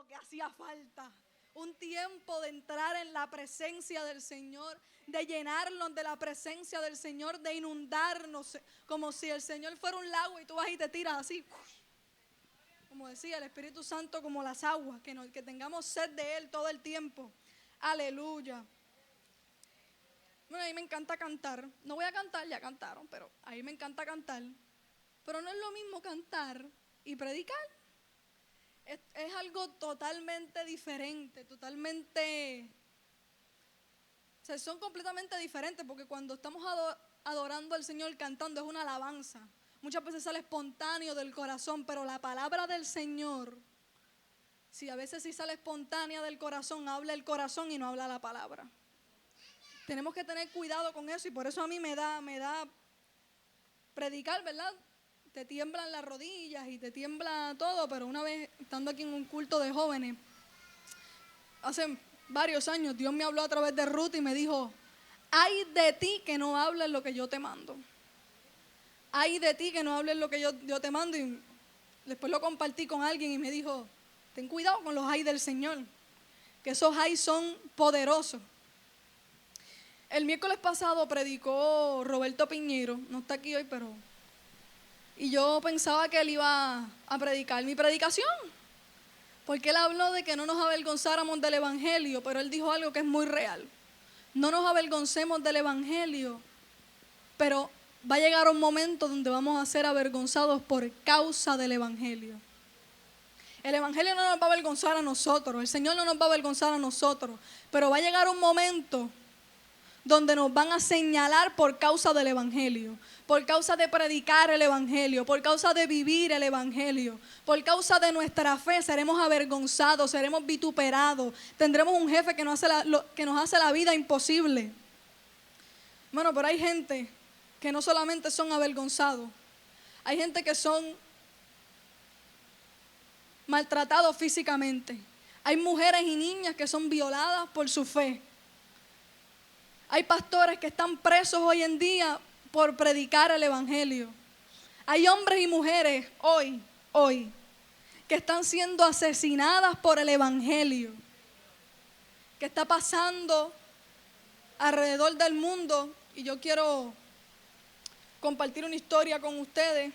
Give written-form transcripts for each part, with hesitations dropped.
lo que hacía falta. Un tiempo de entrar en la presencia del Señor, de llenarnos de la presencia del Señor, de inundarnos, como si el Señor fuera un lago y tú vas y te tiras así. Como decía el Espíritu Santo, como las aguas, que tengamos sed de Él todo el tiempo. Aleluya. Bueno, a mí me encanta cantar. No voy a cantar, ya cantaron, pero a mí me encanta cantar. Pero no es lo mismo cantar y predicar. Es algo totalmente diferente, totalmente... O sea, son completamente diferentes porque cuando estamos adorando al Señor cantando es una alabanza. Muchas veces sale espontáneo del corazón, pero la palabra del Señor, si a veces sí sale espontánea del corazón, habla el corazón y no habla la palabra. Tenemos que tener cuidado con eso y por eso a mí me da predicar, ¿verdad? Te tiemblan las rodillas y te tiembla todo, pero una vez estando aquí en un culto de jóvenes, hace varios años, Dios me habló a través de Ruth y me dijo, ay de ti que no hables lo que yo te mando. Ay de ti que no hables lo que yo te mando. Y después lo compartí con alguien y me dijo, ten cuidado con los ay del Señor, que esos ay son poderosos. El miércoles pasado predicó Roberto Piñero, no está aquí hoy, pero... Y yo pensaba que él iba a predicar mi predicación, porque él habló de que no nos avergonzáramos del Evangelio, pero él dijo algo que es muy real. No nos avergoncemos del Evangelio, pero va a llegar un momento donde vamos a ser avergonzados por causa del Evangelio. El Evangelio no nos va a avergonzar a nosotros, el Señor no nos va a avergonzar a nosotros, pero va a llegar un momento donde nos van a señalar por causa del Evangelio, por causa de predicar el Evangelio, por causa de vivir el Evangelio, por causa de nuestra fe seremos avergonzados, seremos vituperados, tendremos un jefe que nos hace la vida imposible. Bueno, pero hay gente que no solamente son avergonzados, hay gente que son maltratados físicamente, hay mujeres y niñas que son violadas por su fe. Hay pastores que están presos hoy en día por predicar el Evangelio. Hay hombres y mujeres hoy, que están siendo asesinadas por el Evangelio, que está pasando alrededor del mundo. Y yo quiero compartir una historia con ustedes.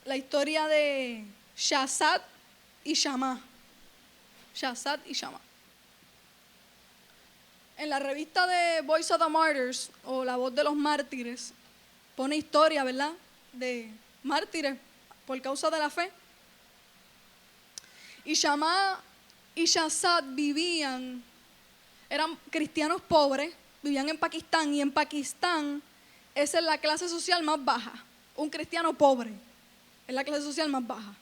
La historia de Shazad y Shammah. Shazad y Shammah. En la revista de Voice of the Martyrs, o La Voz de los Mártires, pone historia, ¿verdad?, de mártires por causa de la fe. Y Shammah y Shazad eran cristianos pobres, vivían en Pakistán, y en Pakistán esa es la clase social más baja. Un cristiano pobre es la clase social más baja.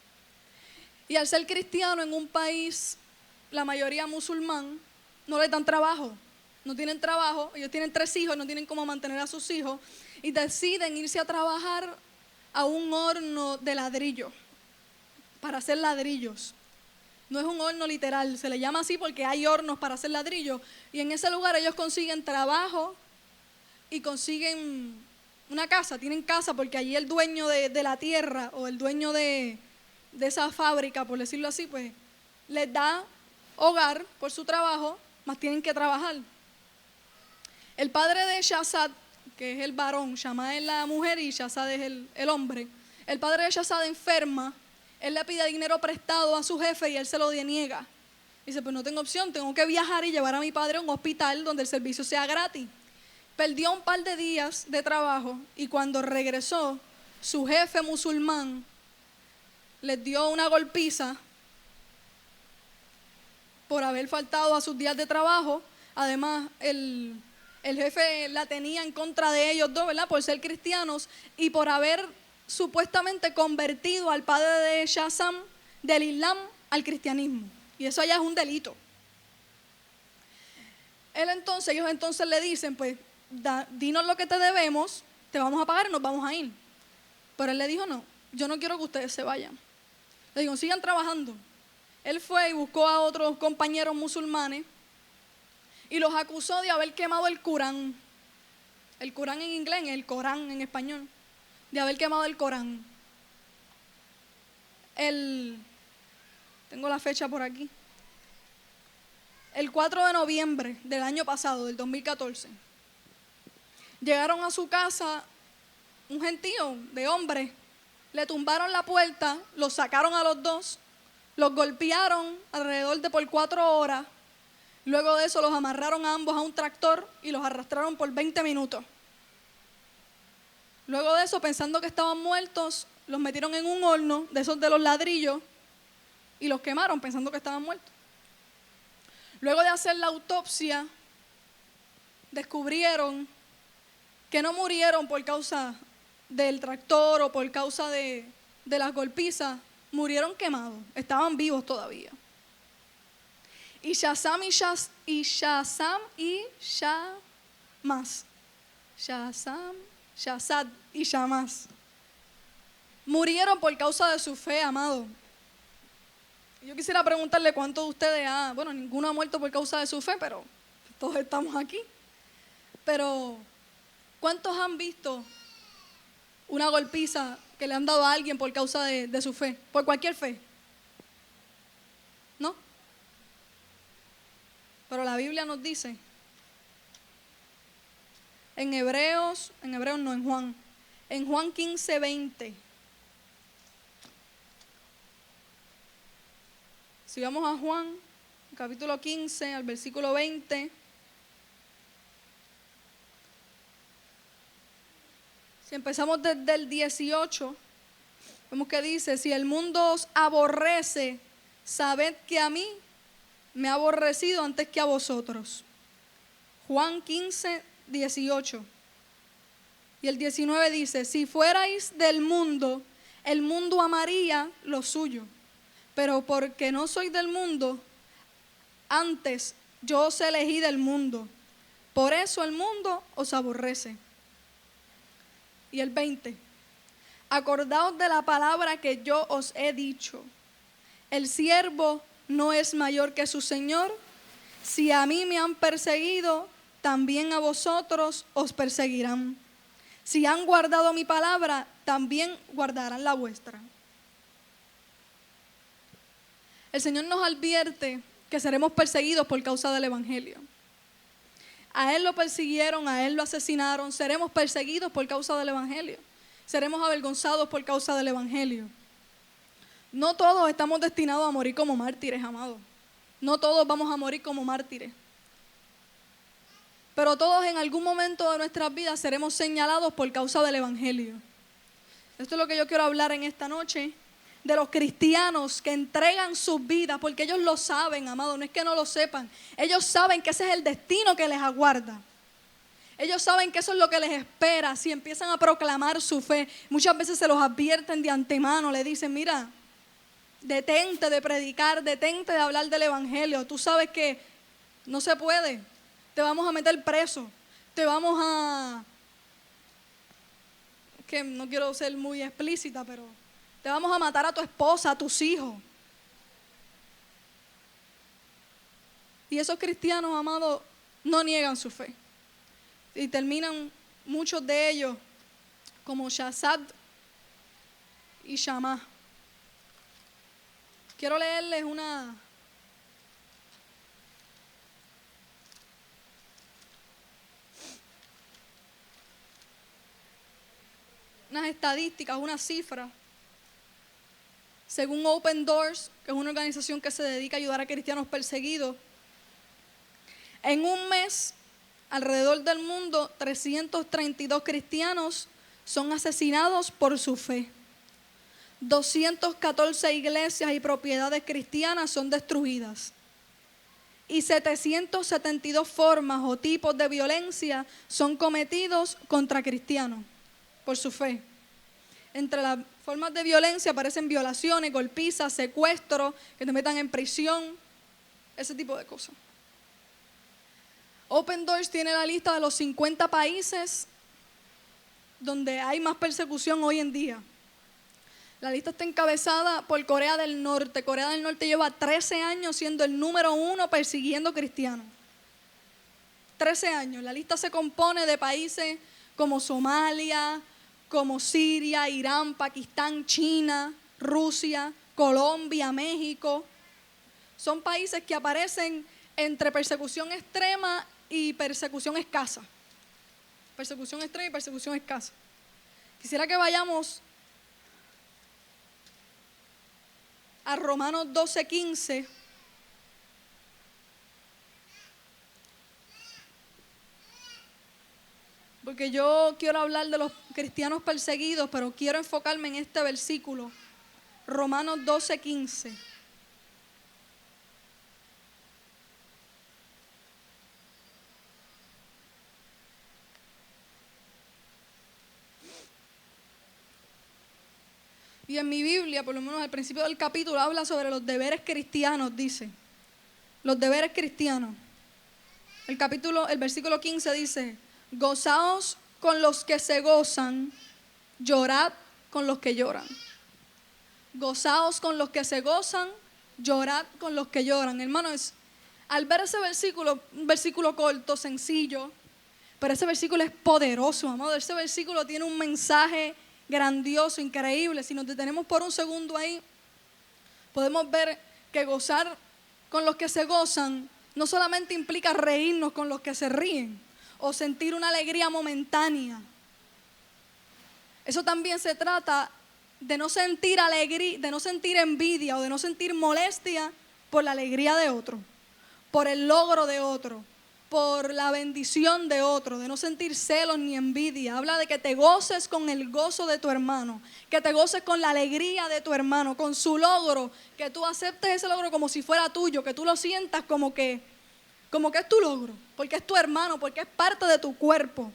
Y al ser cristiano en un país, la mayoría musulmán, no les dan trabajo. No tienen trabajo, ellos tienen 3 hijos, no tienen cómo mantener a sus hijos y deciden irse a trabajar a un horno de ladrillo para hacer ladrillos. No es un horno literal, se le llama así porque hay hornos para hacer ladrillos y en ese lugar ellos consiguen trabajo y consiguen una casa, tienen casa porque allí el dueño de la tierra o el dueño de esa fábrica, por decirlo así, pues les da hogar por su trabajo, más tienen que trabajar. El padre de Shazad, que es el varón, Shammah es la mujer y Shazad es el hombre. El padre de Shazad enferma, él le pide dinero prestado a su jefe y él se lo deniega. Dice, pues no tengo opción, tengo que viajar y llevar a mi padre a un hospital donde el servicio sea gratis. Perdió un par de días de trabajo y cuando regresó, su jefe musulmán les dio una golpiza por haber faltado a sus días de trabajo. Además, el jefe la tenía en contra de ellos dos, ¿verdad?, por ser cristianos y por haber supuestamente convertido al padre de Shazad del Islam al cristianismo. Y eso ya es un delito. Ellos entonces le dicen, pues, dinos lo que te debemos, te vamos a pagar y nos vamos a ir. Pero él le dijo, no, yo no quiero que ustedes se vayan. Le digo, sigan trabajando. Él fue y buscó a otros compañeros musulmanes y los acusó de haber quemado el Corán. El Corán en inglés, el Corán en español. De haber quemado el Corán. Tengo la fecha por aquí. El 4 de noviembre del año pasado, del 2014, llegaron a su casa un gentío de hombres, le tumbaron la puerta, los sacaron a los dos, los golpearon alrededor de por 4 horas, luego de eso los amarraron a ambos a un tractor y los arrastraron por 20 minutos. Luego de eso, pensando que estaban muertos, los metieron en un horno de esos de los ladrillos y los quemaron pensando que estaban muertos. Luego de hacer la autopsia, descubrieron que no murieron por causa del tractor o por causa de las golpizas, murieron quemados, estaban vivos todavía. Y Shazam y Shazad y Shamás murieron por causa de su fe, amado. Yo quisiera preguntarle cuántos de ustedes ninguno ha muerto por causa de su fe, pero todos estamos aquí. Pero, ¿cuántos han visto una golpiza que le han dado a alguien por causa de su fe? Por cualquier fe. ¿No? Pero la Biblia nos dice, en Juan 15:20. Si vamos a Juan, capítulo 15, al versículo 20. Si empezamos desde el 18, vemos que dice, si el mundo os aborrece, sabed que a mí me ha aborrecido antes que a vosotros. Juan 15, 18. Y el 19 dice, si fuerais del mundo, el mundo amaría lo suyo. Pero porque no soy del mundo, antes yo os elegí del mundo. Por eso el mundo os aborrece. Y el 20. Acordaos de la palabra que yo os he dicho. El siervo no es mayor que su señor. Si a mí me han perseguido, también a vosotros os perseguirán. Si han guardado mi palabra, también guardarán la vuestra. El Señor nos advierte que seremos perseguidos por causa del Evangelio. A Él lo persiguieron, a Él lo asesinaron. Seremos perseguidos por causa del Evangelio. Seremos avergonzados por causa del Evangelio. No todos estamos destinados a morir como mártires, amados. No todos vamos a morir como mártires. Pero todos en algún momento de nuestras vidas seremos señalados por causa del Evangelio. Esto es lo que yo quiero hablar en esta noche. De los cristianos que entregan sus vidas, porque ellos lo saben, amado, no es que no lo sepan. Ellos saben que ese es el destino que les aguarda. Ellos saben que eso es lo que les espera si empiezan a proclamar su fe. Muchas veces se los advierten de antemano, le dicen, mira, detente de predicar, detente de hablar del Evangelio. Tú sabes que no se puede, te vamos a meter preso, te vamos a... que no quiero ser muy explícita, pero... te vamos a matar a tu esposa, a tus hijos. Y esos cristianos, amados, no niegan su fe. Y terminan muchos de ellos como Shazad y Shamá. Quiero leerles unas estadísticas, unas cifras. Según Open Doors, que es una organización que se dedica a ayudar a cristianos perseguidos, en un mes, alrededor del mundo, 332 cristianos son asesinados por su fe. 214 iglesias y propiedades cristianas son destruidas. Y 772 formas o tipos de violencia son cometidos contra cristianos por su fe. Entre las formas de violencia aparecen violaciones, golpizas, secuestros, que te metan en prisión, ese tipo de cosas. Open Doors tiene la lista de los 50 países donde hay más persecución hoy en día. La lista está encabezada por Corea del Norte. Corea del Norte lleva 13 años siendo el número 1 persiguiendo cristianos. 13 años. La lista se compone de países como Somalia, como Siria, Irán, Pakistán, China, Rusia, Colombia, México, son países que aparecen entre persecución extrema y persecución escasa. Persecución extrema y persecución escasa. Quisiera que vayamos a Romanos 12:15. Porque yo quiero hablar de los cristianos perseguidos, pero quiero enfocarme en este versículo. Romanos 12:15. Y en mi Biblia, por lo menos al principio del capítulo, habla sobre los deberes cristianos, dice. Los deberes cristianos. El versículo 15 dice: gozaos con los que se gozan, llorad con los que lloran. Gozaos con los que se gozan, llorad con los que lloran. Hermanos, al ver ese versículo, un versículo corto, sencillo, pero ese versículo es poderoso, amado. Ese versículo tiene un mensaje grandioso, increíble. Si nos detenemos por un segundo ahí, podemos ver que gozar con los que se gozan no solamente implica reírnos con los que se ríen o sentir una alegría momentánea. Eso también se trata de no sentir alegría, de no sentir envidia o de no sentir molestia por la alegría de otro, por el logro de otro, por la bendición de otro, de no sentir celos ni envidia. Habla de que te goces con el gozo de tu hermano, que te goces con la alegría de tu hermano, con su logro, que tú aceptes ese logro como si fuera tuyo, que tú lo sientas como que es tu logro, porque es tu hermano, porque es parte de tu cuerpo.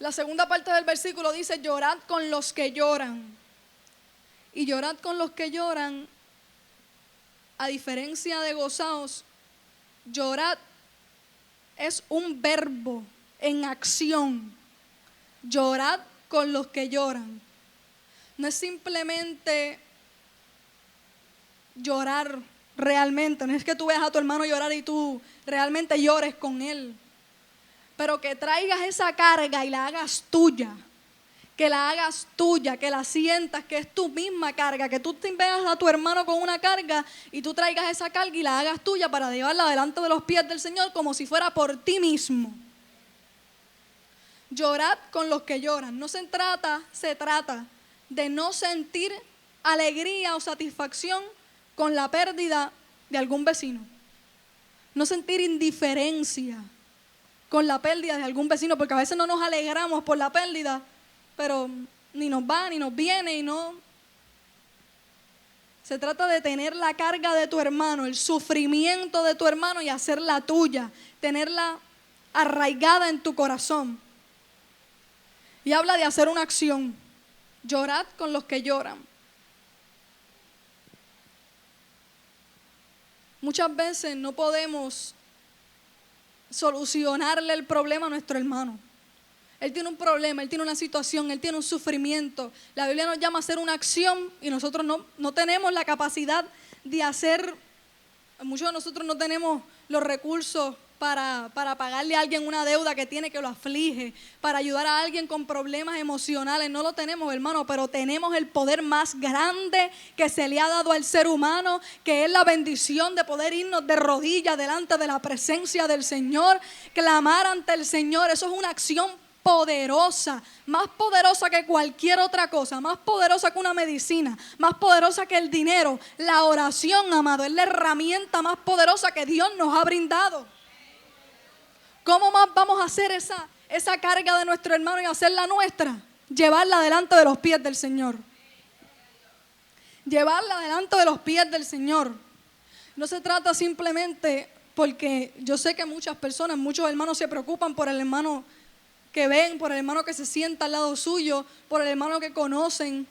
La segunda parte del versículo dice: llorad con los que lloran. Y llorad con los que lloran, a diferencia de gozaos, llorad es un verbo en acción. Llorad con los que lloran. No es simplemente llorar realmente. No es que tú veas a tu hermano llorar y tú realmente llores con él. Pero que traigas esa carga y la hagas tuya. Que la hagas tuya, que la sientas, que es tu misma carga. Que tú te veas a tu hermano con una carga y tú traigas esa carga y la hagas tuya para llevarla delante de los pies del Señor como si fuera por ti mismo. Llorad con los que lloran. No se trata de no sentir alegría o satisfacción con la pérdida de algún vecino. No sentir indiferencia con la pérdida de algún vecino, porque a veces no nos alegramos por la pérdida, pero ni nos va, ni nos viene, y no. Se trata de tener la carga de tu hermano, el sufrimiento de tu hermano y hacerla tuya, tenerla arraigada en tu corazón. Y habla de hacer una acción. Llorad con los que lloran. Muchas veces no podemos solucionarle el problema a nuestro hermano. Él tiene un problema, él tiene una situación, él tiene un sufrimiento. La Biblia nos llama a hacer una acción y nosotros no tenemos la capacidad de hacer. Muchos de nosotros no tenemos los recursos para pagarle a alguien una deuda que tiene, que lo aflige, para ayudar a alguien con problemas emocionales. No lo tenemos, hermano, pero tenemos el poder más grande que se le ha dado al ser humano, que es la bendición de poder irnos de rodillas delante de la presencia del Señor, clamar ante el Señor. Eso es una acción poderosa, más poderosa que cualquier otra cosa, más poderosa que una medicina, más poderosa que el dinero. La oración, amado, es la herramienta más poderosa que Dios nos ha brindado. ¿Cómo más vamos a hacer esa carga de nuestro hermano y hacerla nuestra? Llevarla delante de los pies del Señor. Llevarla delante de los pies del Señor. No se trata simplemente, porque yo sé que muchas personas, muchos hermanos se preocupan por el hermano que ven, por el hermano que se sienta al lado suyo, por el hermano que conocen.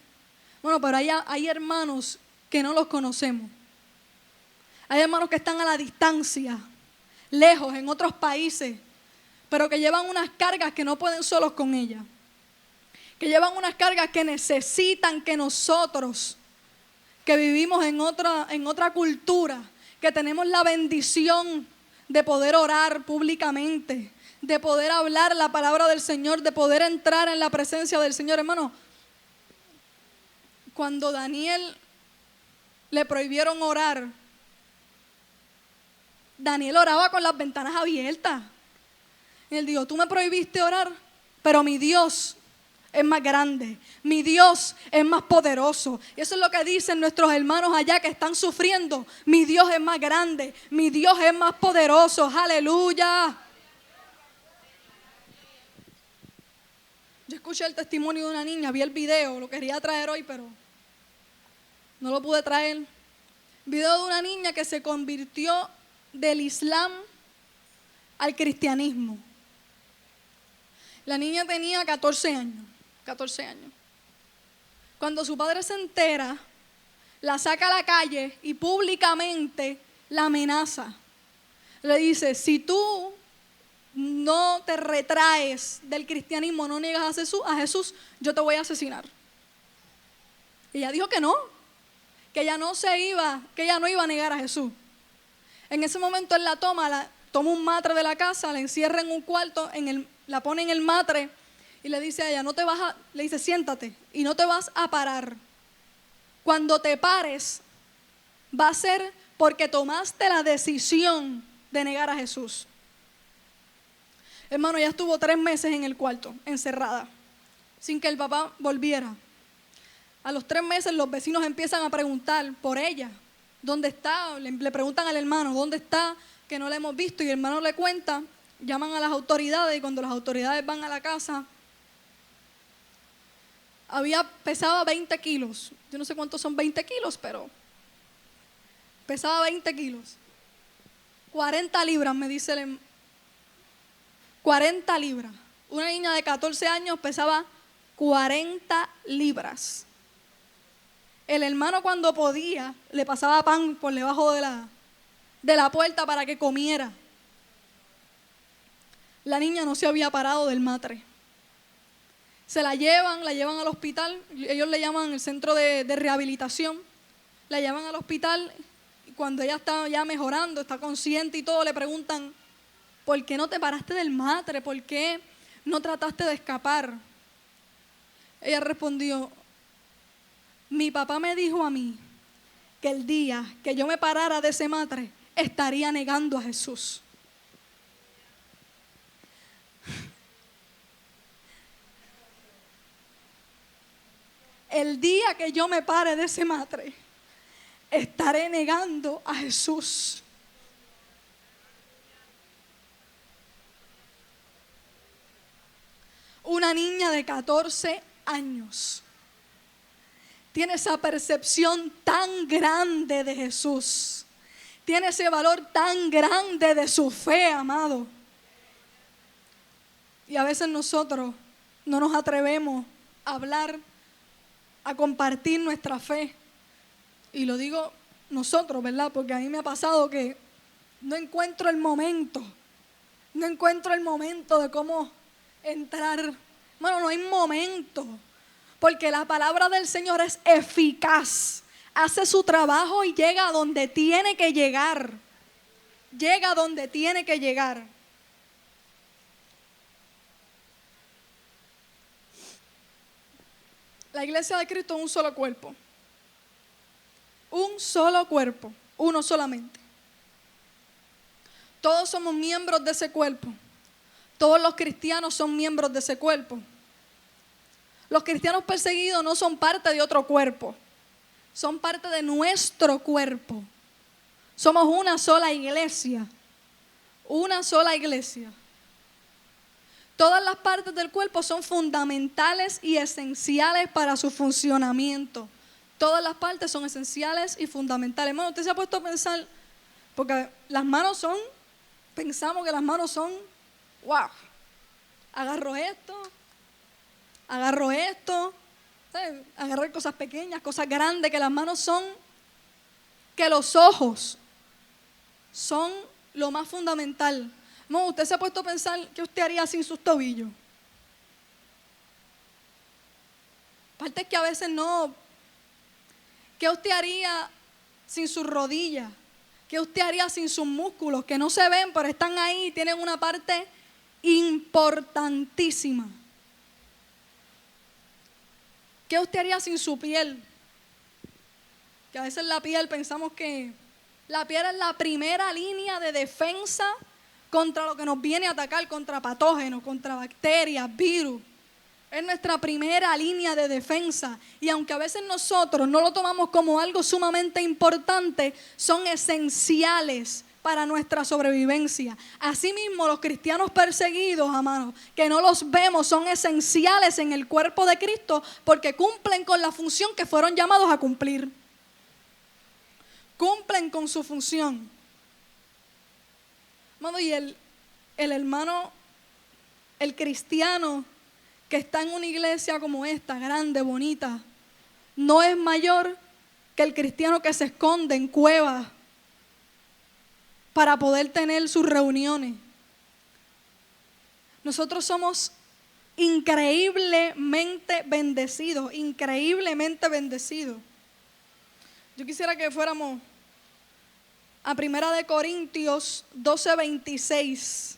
Bueno, pero hay hermanos que no los conocemos. Hay hermanos que están a la distancia, lejos, en otros países, pero que llevan unas cargas que no pueden solos con ellas. Que llevan unas cargas que necesitan que nosotros, que vivimos en otra cultura, que tenemos la bendición de poder orar públicamente, de poder hablar la palabra del Señor, de poder entrar en la presencia del Señor. Hermano, cuando Daniel le prohibieron orar Daniel oraba con las ventanas abiertas. Y él dijo, tú me prohibiste orar, pero mi Dios es más grande, mi Dios es más poderoso. Y eso es lo que dicen nuestros hermanos allá que están sufriendo. Mi Dios es más grande, mi Dios es más poderoso. Aleluya. Yo escuché el testimonio de una niña, vi el video, lo quería traer hoy, pero no lo pude traer. Video de una niña que se convirtió del Islam al cristianismo. La niña tenía 14 años. Cuando su padre se entera, la saca a la calle y públicamente la amenaza. Le dice, si tú no te retraes del cristianismo, no niegas a Jesús, yo te voy a asesinar. Y ella dijo que no, que ella no iba a negar a Jesús. En ese momento él la toma un matre de la casa, la encierra en un cuarto, la pone en el matre y le dice a ella, le dice, siéntate y no te vas a parar. Cuando te pares, va a ser porque tomaste la decisión de negar a Jesús. Hermano, ella estuvo 3 meses en el cuarto, encerrada, sin que el papá volviera. A los 3 meses los vecinos empiezan a preguntar por ella. ¿Dónde está? Le preguntan al hermano, ¿dónde está? Que no la hemos visto. Y el hermano le cuenta, llaman a las autoridades y cuando las autoridades van a la casa, pesaba 20 kilos. Yo no sé cuántos son 20 kilos, pero pesaba 20 kilos. 40 libras, me dice el hermano. 40 libras. Una niña de 14 años pesaba 40 libras. El hermano cuando podía le pasaba pan por debajo de la puerta para que comiera. La niña no se había parado del matre. La llevan al hospital, ellos le llaman el centro de rehabilitación. La llevan al hospital y cuando ella está ya mejorando, está consciente y todo, le preguntan, ¿por qué no te paraste del matre? ¿Por qué no trataste de escapar? Ella respondió, mi papá me dijo a mí que el día que yo me parara de ese matre, estaría negando a Jesús. El día que yo me pare de ese matre, estaré negando a Jesús. Una niña de 14 años tiene esa percepción tan grande de Jesús, tiene ese valor tan grande de su fe, amado. Y a veces nosotros no nos atrevemos a hablar, a compartir nuestra fe. Y lo digo nosotros, ¿verdad? Porque a mí me ha pasado que no encuentro el momento de cómo entrar. Bueno, no hay momento, porque la palabra del Señor es eficaz, hace su trabajo y llega a donde tiene que llegar. Llega a donde tiene que llegar. La iglesia de Cristo es un solo cuerpo. Un solo cuerpo, uno solamente. Todos somos miembros de ese cuerpo. Todos los cristianos son miembros de ese cuerpo. Los cristianos perseguidos no son parte de otro cuerpo, son parte de nuestro cuerpo. Somos una sola iglesia, una sola iglesia. Todas las partes del cuerpo son fundamentales y esenciales para su funcionamiento. Todas las partes son esenciales y fundamentales. Hermano, usted se ha puesto a pensar, porque pensamos que las manos son, wow, agarro esto, ¿sabes? Agarrar cosas pequeñas, cosas grandes, que las manos son, que los ojos son lo más fundamental. No, usted se ha puesto a pensar qué usted haría sin sus tobillos. Aparte es que a veces no. ¿Qué usted haría sin sus rodillas? ¿Qué usted haría sin sus músculos? Que no se ven, pero están ahí y tienen una parte importantísima. ¿Qué usted haría sin su piel? Que a veces la piel pensamos que La piel es la primera línea de defensa contra lo que nos viene a atacar, contra patógenos, contra bacterias, virus. Es nuestra primera línea de defensa. Y aunque a veces nosotros no lo tomamos como algo sumamente importante, son esenciales para nuestra sobrevivencia. Asimismo, los cristianos perseguidos, amados, que no los vemos, son esenciales en el cuerpo de Cristo porque cumplen con la función que fueron llamados a cumplir. Cumplen con su función. Amado, y el hermano, el cristiano que está en una iglesia como esta, grande, bonita, no es mayor que el cristiano que se esconde en cuevas para poder tener sus reuniones. Nosotros somos increíblemente bendecidos, increíblemente bendecidos. Yo quisiera que fuéramos a 1 Corintios 12:26.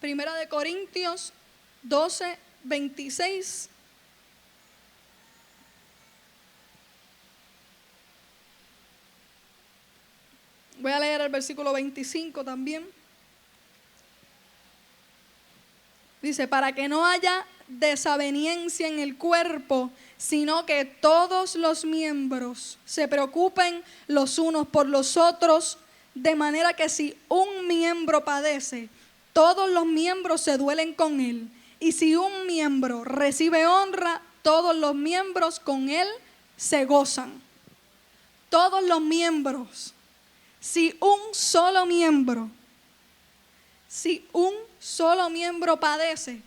Primera de Corintios 12:26. Voy a leer el versículo 25 también. Dice, para que no haya desaveniencia en el cuerpo, sino que todos los miembros se preocupen los unos por los otros, de manera que si un miembro padece, todos los miembros se duelen con él. Y si un miembro recibe honra, todos los miembros con él se gozan. Todos los miembros. Si un solo miembro padece,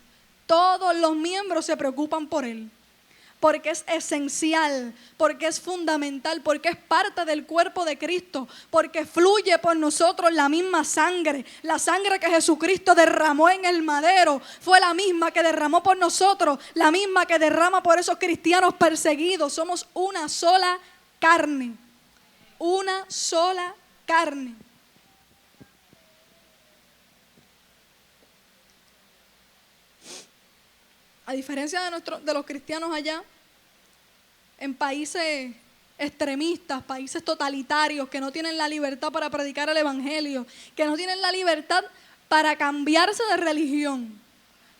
todos los miembros se preocupan por él. Porque es esencial, porque es fundamental, porque es parte del cuerpo de Cristo, porque fluye por nosotros la misma sangre. La sangre que Jesucristo derramó en el madero fue la misma que derramó por nosotros, la misma que derrama por esos cristianos perseguidos. Somos una sola carne, una sola carne. A diferencia de los cristianos allá, en países extremistas, países totalitarios, que no tienen la libertad para predicar el evangelio, que no tienen la libertad para cambiarse de religión.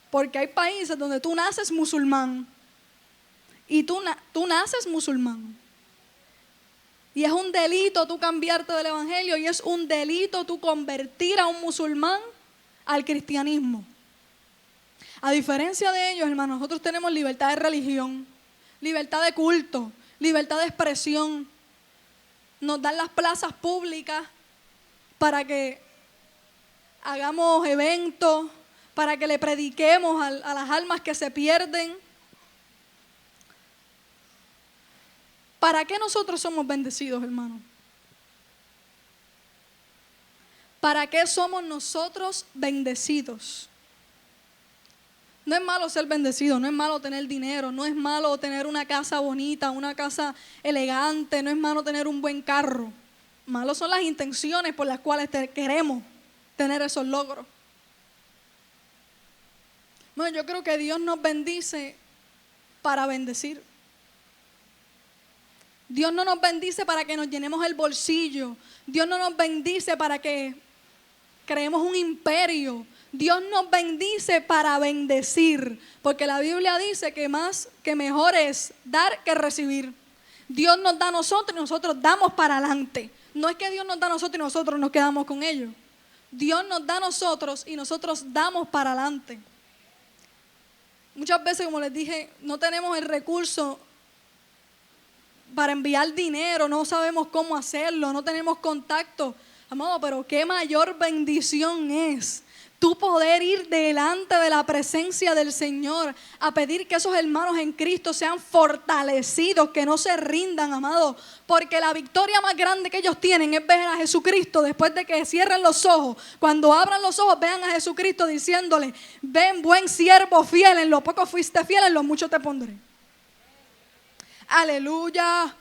Porque hay países donde tú naces musulmán y tú naces musulmán. Y es un delito tú cambiarte del evangelio y es un delito tú convertir a un musulmán al cristianismo. A diferencia de ellos, hermanos, nosotros tenemos libertad de religión, libertad de culto, libertad de expresión. Nos dan las plazas públicas para que hagamos eventos, para que le prediquemos a las almas que se pierden. ¿Para qué nosotros somos bendecidos, hermanos? ¿Para qué somos nosotros bendecidos? No es malo ser bendecido, no es malo tener dinero, no es malo tener una casa bonita, una casa elegante, no es malo tener un buen carro. Malos son las intenciones por las cuales queremos tener esos logros. Bueno, yo creo que Dios nos bendice para bendecir. Dios no nos bendice para que nos llenemos el bolsillo. Dios no nos bendice para que creemos un imperio. Dios nos bendice para bendecir, porque la Biblia dice que mejor es dar que recibir. Dios nos da a nosotros y nosotros damos para adelante. No es que Dios nos da a nosotros y nosotros nos quedamos con ellos. Dios nos da a nosotros y nosotros damos para adelante. Muchas veces, como les dije, no tenemos el recurso para enviar dinero, no sabemos cómo hacerlo, no tenemos contacto. Amado, pero qué mayor bendición es tú poder ir delante de la presencia del Señor a pedir que esos hermanos en Cristo sean fortalecidos, que no se rindan, amado, porque la victoria más grande que ellos tienen es ver a Jesucristo después de que cierren los ojos. Cuando abran los ojos, vean a Jesucristo diciéndole: ven, buen siervo fiel, en lo poco fuiste fiel, en lo mucho te pondré. Aleluya.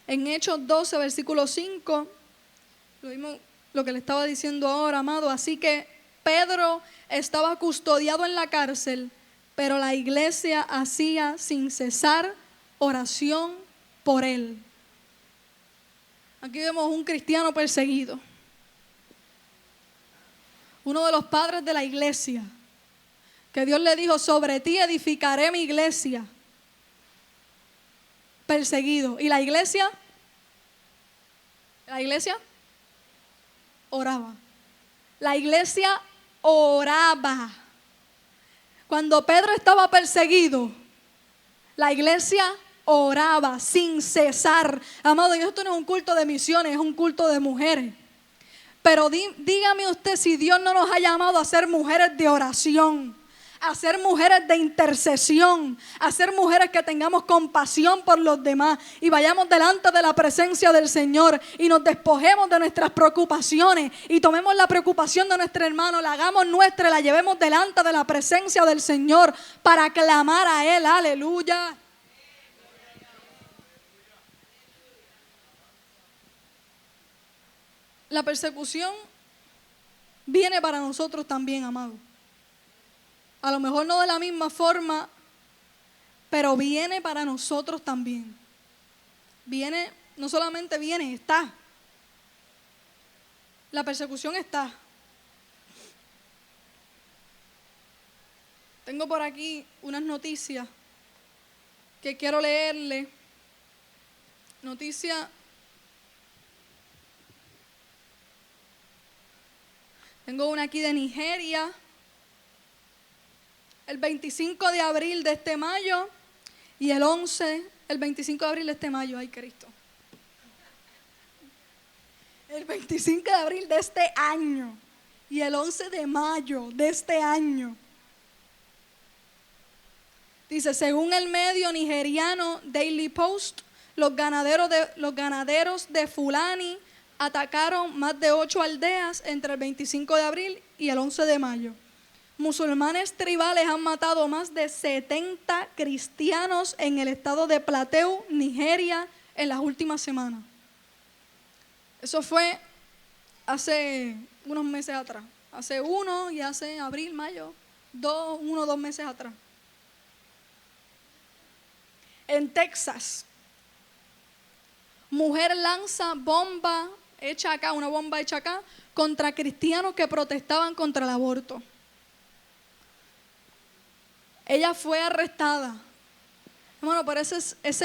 en Hechos 12, versículo 5, lo mismo lo que le estaba diciendo ahora, amado. Así que Pedro estaba custodiado en la cárcel, pero la iglesia hacía sin cesar oración por él. Aquí vemos un cristiano perseguido, uno de los padres de la iglesia, que Dios le dijo: sobre ti edificaré mi iglesia. Perseguido. Y la iglesia oraba. La iglesia oraba. Cuando Pedro estaba perseguido, la iglesia oraba sin cesar. Amado, esto no es un culto de misiones, es un culto de mujeres. Pero dígame usted si Dios no nos ha llamado a ser mujeres de oración, a ser mujeres de intercesión, a ser mujeres que tengamos compasión por los demás y vayamos delante de la presencia del Señor y nos despojemos de nuestras preocupaciones y tomemos la preocupación de nuestro hermano, la hagamos nuestra y la llevemos delante de la presencia del Señor para clamar a Él. Aleluya. La persecución viene para nosotros también, amado. A lo mejor no de la misma forma, pero viene para nosotros también. Viene, no solamente viene, está. La persecución está. Tengo por aquí unas noticias que quiero leerle. Noticia. Tengo una aquí de Nigeria. El 25 de abril de este mayo y el 25 de abril de este mayo, ay Cristo. El 25 de abril de este año y el 11 de mayo de este año. Dice, según el medio nigeriano Daily Post, los ganaderos de Fulani atacaron más de 8 aldeas entre el 25 de abril y el 11 de mayo. Musulmanes tribales han matado más de 70 cristianos en el estado de Plateau, Nigeria, en las últimas semanas. Eso fue hace unos meses atrás. Hace abril, mayo, 2 meses atrás. En Texas, mujer lanza una bomba hecha acá, contra cristianos que protestaban contra el aborto. Ella fue arrestada. Bueno, pero ese es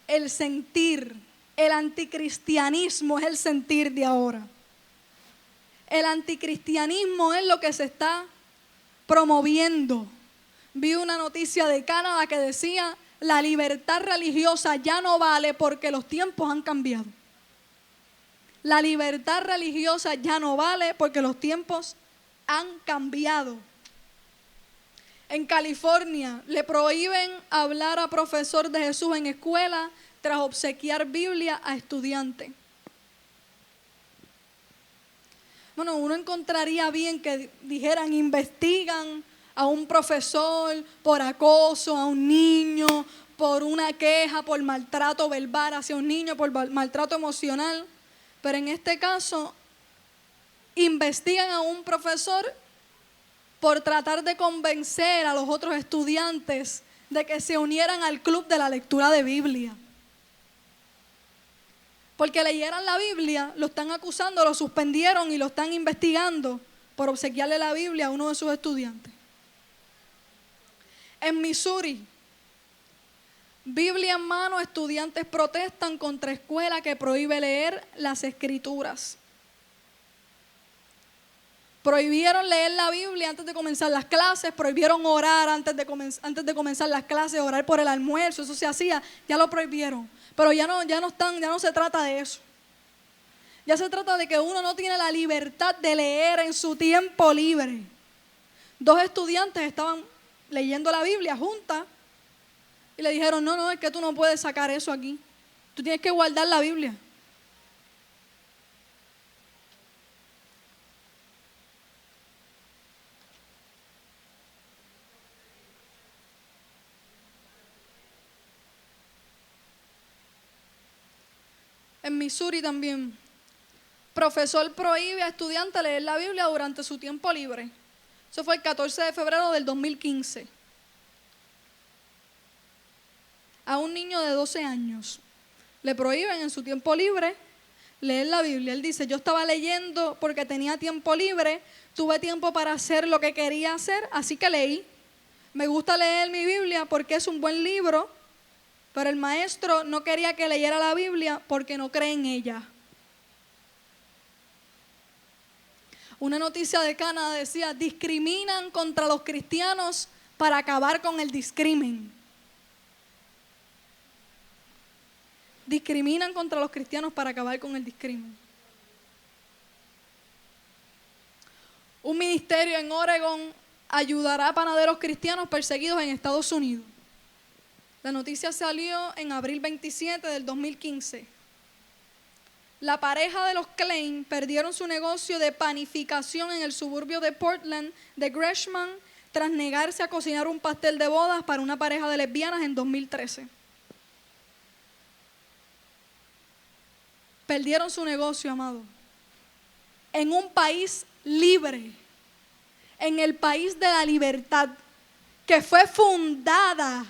el sentir. El anticristianismo es el sentir de ahora. El anticristianismo es lo que se está promoviendo. Vi una noticia de Canadá que decía: la libertad religiosa ya no vale porque los tiempos han cambiado. La libertad religiosa ya no vale porque los tiempos han cambiado. En California le prohíben hablar a profesor de Jesús en escuela tras obsequiar Biblia a estudiantes. Bueno, uno encontraría bien que dijeran: investigan a un profesor por acoso a un niño, por una queja, por maltrato verbal hacia un niño, por maltrato emocional. Pero en este caso, investigan a un profesor por tratar de convencer a los otros estudiantes de que se unieran al club de la lectura de Biblia. Porque leyeran la Biblia, lo están acusando, lo suspendieron y lo están investigando por obsequiarle la Biblia a uno de sus estudiantes. En Missouri, Biblia en mano, estudiantes protestan contra escuela que prohíbe leer las escrituras. Prohibieron leer la Biblia antes de comenzar las clases, prohibieron orar antes de comenzar las clases, orar por el almuerzo, eso se hacía, ya lo prohibieron. Pero ya no se trata de eso. Ya se trata de que uno no tiene la libertad de leer en su tiempo libre. 2 estudiantes estaban leyendo la Biblia juntas y le dijeron: no, es que tú no puedes sacar eso aquí. Tú tienes que guardar la Biblia. en Missouri también. Profesor prohíbe a estudiante leer la Biblia durante su tiempo libre. Eso fue el 14 de febrero del 2015. A un niño de 12 años le prohíben en su tiempo libre leer la Biblia. Él dice, yo estaba leyendo porque tenía tiempo libre, tuve tiempo para hacer lo que quería hacer, así que leí. Me gusta leer mi Biblia porque es un buen libro, pero el maestro no quería que leyera la Biblia porque no cree en ella. Una noticia de Canadá decía, discriminan contra los cristianos para acabar con el discrimen. Discriminan contra los cristianos para acabar con el discrimen. Un ministerio en Oregon ayudará a panaderos cristianos perseguidos en Estados Unidos. La noticia salió en abril 27 del 2015. La pareja de los Klein perdieron su negocio de panificación en el suburbio de Portland de Gresham tras negarse a cocinar un pastel de bodas para una pareja de lesbianas en 2013. Perdieron su negocio, amado. En un país libre, en el país de la libertad, que fue fundada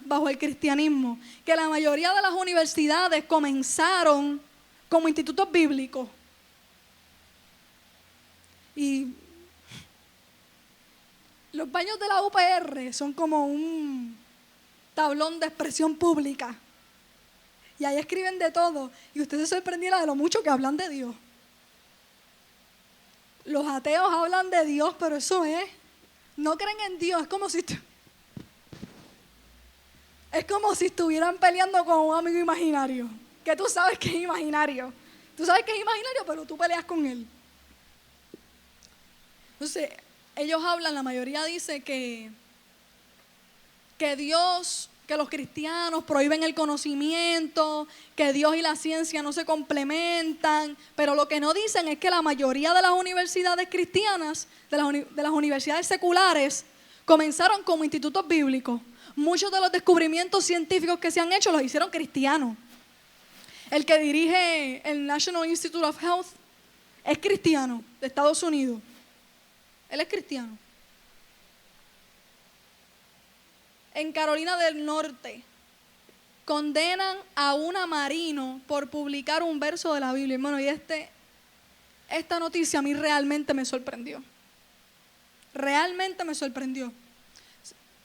bajo el cristianismo, que la mayoría de las universidades comenzaron como institutos bíblicos. Y los baños de la UPR son como un tablón de expresión pública. Y ahí escriben de todo. Y usted se sorprendiera de lo mucho que hablan de Dios. Los ateos hablan de Dios, pero eso es. No creen en Dios. Es como si estuvieran peleando con un amigo imaginario. Que tú sabes que es imaginario. Tú sabes que es imaginario, pero tú peleas con él. Entonces, ellos hablan, la mayoría dice que Dios, que los cristianos prohíben el conocimiento, que Dios y la ciencia no se complementan, pero lo que no dicen es que la mayoría de las universidades cristianas, de las universidades seculares, comenzaron como institutos bíblicos. Muchos de los descubrimientos científicos que se han hecho los hicieron cristianos. El que dirige el National Institute of Health es cristiano, de Estados Unidos. Él es cristiano. En Carolina del Norte condenan a una marino por publicar un verso de la Biblia. Hermano, y esta noticia a mí realmente me sorprendió. Realmente me sorprendió.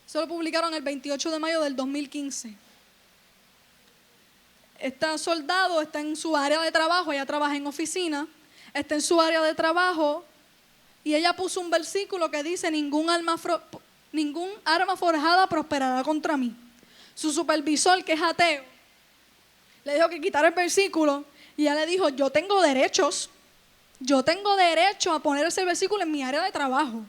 Se lo publicaron el 28 de mayo del 2015. Este soldado está en su área de trabajo, ella trabaja en oficina, está en su área de trabajo y ella puso un versículo que dice, ningún arma forjada prosperará contra mí. Su supervisor, que es ateo, le dijo que quitara el versículo y ella le dijo, yo tengo derecho a poner ese versículo en mi área de trabajo.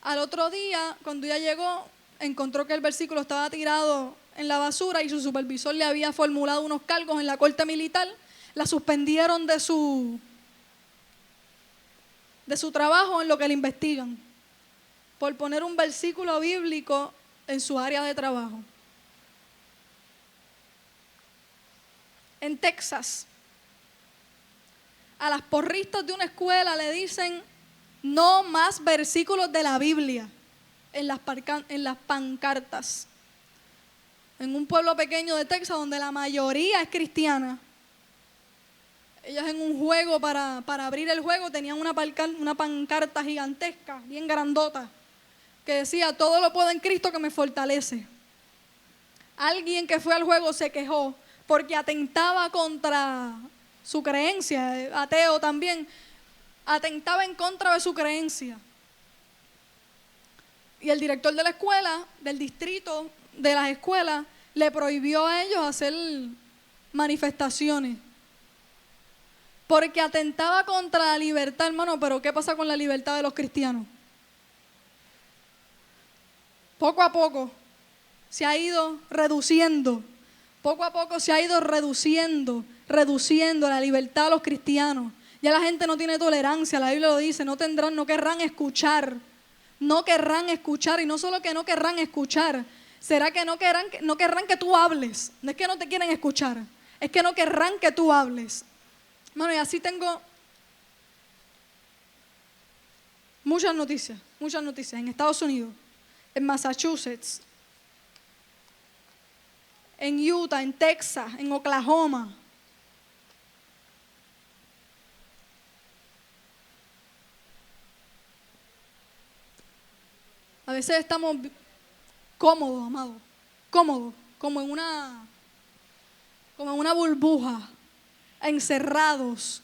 Al otro día, cuando ella llegó, encontró que el versículo estaba tirado en la basura y su supervisor le había formulado unos cargos en la corte militar. La suspendieron de su trabajo en lo que le investigan por poner un versículo bíblico en su área de trabajo. En Texas, a las porristas de una escuela le dicen no más versículos de la Biblia en las pancartas. En un pueblo pequeño de Texas donde la mayoría es cristiana. Ellas en un juego, para abrir el juego, tenían una pancarta gigantesca, bien grandota, que decía, todo lo puedo en Cristo que me fortalece. Alguien que fue al juego se quejó porque atentaba contra su creencia, ateo también, atentaba en contra de su creencia. Y el director de la escuela, del distrito de las escuelas, le prohibió a ellos hacer manifestaciones. Porque atentaba contra la libertad, hermano. Pero ¿qué pasa con la libertad de los cristianos? Poco a poco se ha ido reduciendo. Poco a poco se ha ido reduciendo la libertad de los cristianos. Ya la gente no tiene tolerancia, la Biblia lo dice, no querrán escuchar. No querrán escuchar, y no solo que no querrán escuchar, ¿Será que no querrán que tú hables? No es que no te quieren escuchar, es que no querrán que tú hables. Bueno, y así tengo muchas noticias en Estados Unidos, en Massachusetts, en Utah, en Texas, en Oklahoma. A veces estamos cómodos, amado, cómodos, como en una burbuja, encerrados,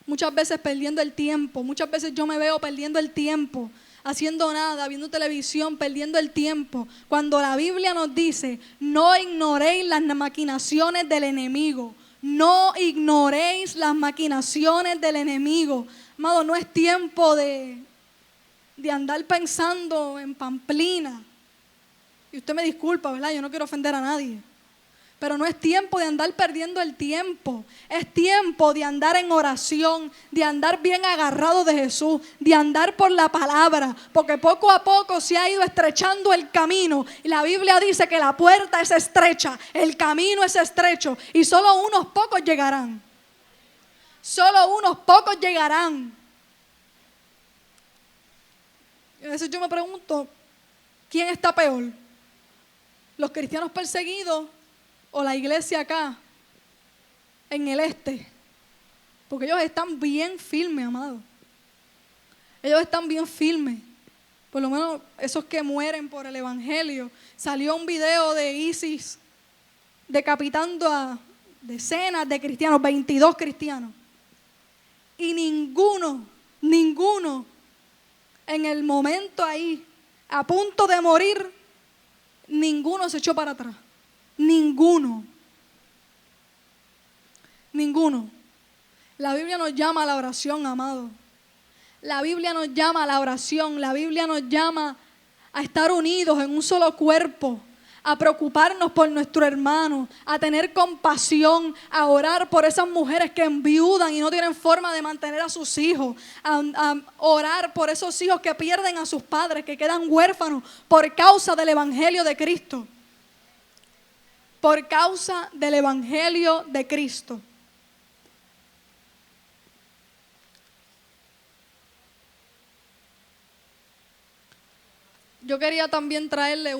muchas veces perdiendo el tiempo. Muchas veces yo me veo perdiendo el tiempo, haciendo nada, viendo televisión, perdiendo el tiempo. Cuando la Biblia nos dice, no ignoréis las maquinaciones del enemigo. No ignoréis las maquinaciones del enemigo. Amado, no es tiempo de andar pensando en pamplina. Y usted me disculpa, ¿verdad? Yo no quiero ofender a nadie. Pero no es tiempo de andar perdiendo el tiempo. Es tiempo de andar en oración, de andar bien agarrado de Jesús, de andar por la palabra. Porque poco a poco se ha ido estrechando el camino. Y la Biblia dice que la puerta es estrecha, el camino es estrecho. Y solo unos pocos llegarán. Solo unos pocos llegarán. Y a veces yo me pregunto, ¿quién está peor? ¿Los cristianos perseguidos o la iglesia acá, en el este? Porque ellos están bien firmes, amado. Ellos están bien firmes. Por lo menos esos que mueren por el evangelio. Salió un video de ISIS decapitando a decenas de cristianos, 22 cristianos. Y ninguno, en el momento ahí, a punto de morir, ninguno se echó para atrás. Ninguno. La Biblia nos llama a la oración, amado. La Biblia nos llama a la oración. La Biblia nos llama a estar unidos en un solo cuerpo, a preocuparnos por nuestro hermano, a tener compasión, a orar por esas mujeres que enviudan y no tienen forma de mantener a sus hijos, a orar por esos hijos que pierden a sus padres, que quedan huérfanos por causa del evangelio de Cristo. Por causa del evangelio de Cristo. Yo quería también traerle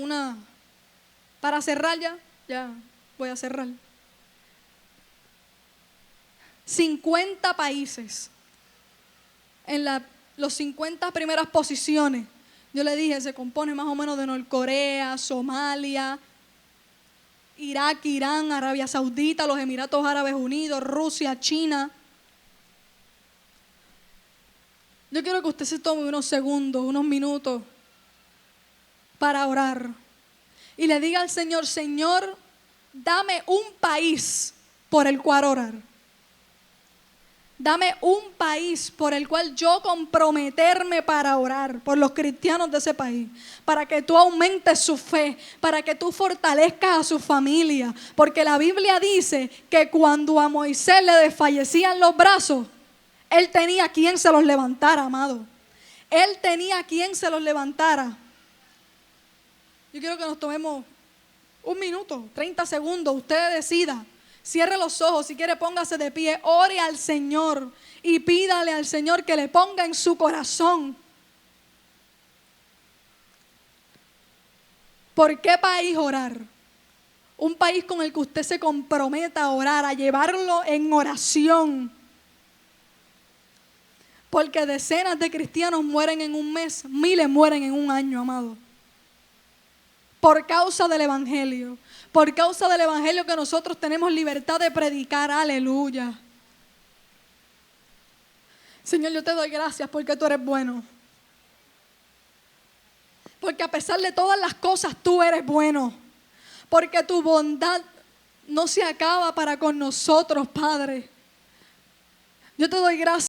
para cerrar ya voy a cerrar. 50 países en los 50 primeras posiciones. Yo le dije, se compone más o menos de Norcorea, Somalia, Irak, Irán, Arabia Saudita, los Emiratos Árabes Unidos, Rusia, China. Yo quiero que usted se tome unos segundos, unos minutos para orar. Y le diga al Señor, Señor, dame un país por el cual orar. Dame un país por el cual yo comprometerme para orar por los cristianos de ese país, para que tú aumentes su fe, para que tú fortalezcas a su familia, porque la Biblia dice que cuando a Moisés le desfallecían los brazos, él tenía quien se los levantara, amado. Él tenía quien se los levantara. Yo quiero que nos tomemos un minuto, 30 segundos, usted decida. Cierre los ojos, si quiere póngase de pie, ore al Señor y pídale al Señor que le ponga en su corazón. ¿Por qué país orar? Un país con el que usted se comprometa a orar, a llevarlo en oración. Porque decenas de cristianos mueren en un mes, miles mueren en un año, amado. Por causa del evangelio. Por causa del evangelio que nosotros tenemos libertad de predicar. Aleluya. Señor, yo te doy gracias porque tú eres bueno. Porque a pesar de todas las cosas, tú eres bueno. Porque tu bondad no se acaba para con nosotros, Padre. Yo te doy gracias.